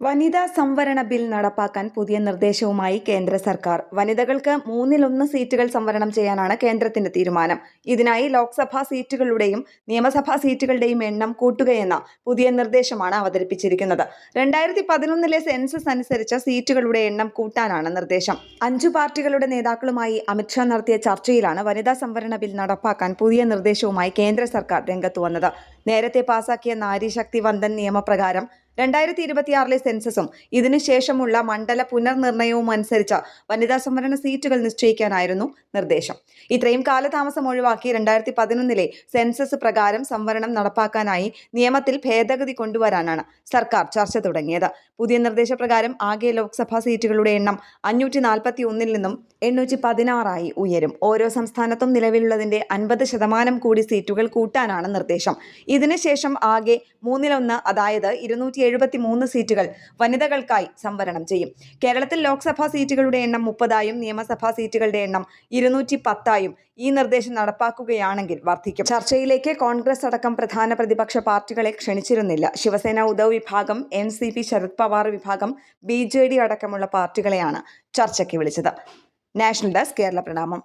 വനിതാ സംവരണ ബിൽ നടപ്പാക്കാൻ പുതിയ നിർദ്ദേശവുമായി കേന്ദ്ര സർക്കാർ. വനിതകൾക്ക് 1/3 സീറ്റുകൾ സംവരണം ചെയ്യാനാണ് കേന്ദ്രത്തിന്റെ തീരുമാനം. ഇതിനായി ലോക്സഭാ സീറ്റുകളുടെയും നിയമസഭാ സീറ്റുകളുടെയും എണ്ണം കൂട്ടുകയെന്ന പുതിയ നിർദ്ദേശമാണ് അവതരിപ്പിച്ചിരിക്കുന്നത്. 2011 സെൻസസ് അനുസരിച്ച് സീറ്റുകളുടെ എണ്ണം കൂട്ടാനാണ് നിർദ്ദേശം. 5 പാർട്ടികളുടെ നേതാക്കളുമായി അമിത്ഷാ നടത്തിയ ചർച്ചയിലാണ് വനിതാ സംവരണ ബിൽ നടപ്പാക്കാൻ പുതിയ നിർദ്ദേശവുമായി കേന്ദ്ര സർക്കാർ രംഗത്തു വന്നത്. നേരത്തെ പാസാക്കിയ നാരി ശക്തി വന്ദൻ നിയമപ്രകാരം 2026 സെൻസസും ഇതിനുശേഷമുള്ള മണ്ഡല പുനർനിർണയവും അനുസരിച്ച് വനിതാ സംവരണ സീറ്റുകൾ നിശ്ചയിക്കാനായിരുന്നു നിർദ്ദേശം. ഇത്രയും കാലതാമസം ഒഴിവാക്കി 2011 സെൻസസ് പ്രകാരം സംവരണം നടപ്പാക്കാനായി നിയമത്തിൽ ഭേദഗതി കൊണ്ടുവരാനാണ് സർക്കാർ ചർച്ച തുടങ്ങിയത്. പുതിയ നിർദ്ദേശപ്രകാരം ആകെ ലോക്സഭാ സീറ്റുകളുടെ എണ്ണം 541 നിന്നും 816 ഉയരും. ഓരോ സംസ്ഥാനത്തും നിലവിലുള്ളതിന്റെ 50% കൂടി സീറ്റുകൾ കൂട്ടാനാണ് നിർദ്ദേശം. ഇതിനുശേഷം ആകെ 1/3 അതായത് 273 സീറ്റുകൾ വനിതകൾക്കായി സംവരണം ചെയ്യും. കേരളത്തിൽ ലോക്സഭാ സീറ്റുകളുടെ എണ്ണം 30 നിയമസഭാ സീറ്റുകളുടെ എണ്ണം 210 ഈ നിർദ്ദേശം നടപ്പാക്കുകയാണെങ്കിൽ വർദ്ധിക്കും. ചർച്ചയിലേക്ക് കോൺഗ്രസ് അടക്കം പ്രധാന പ്രതിപക്ഷ പാർട്ടികളെ ക്ഷണിച്ചിരുന്നില്ല. ശിവസേന ഉദ്ധവ് വിഭാഗം, NCP ശരത് പവാർ വിഭാഗം, BJD അടക്കമുള്ള പാർട്ടികളെയാണ് ചർച്ചയ്ക്ക് വിളിച്ചത്. നാഷണൽ ഡെസ്ക്, കേരള പ്രണാമം.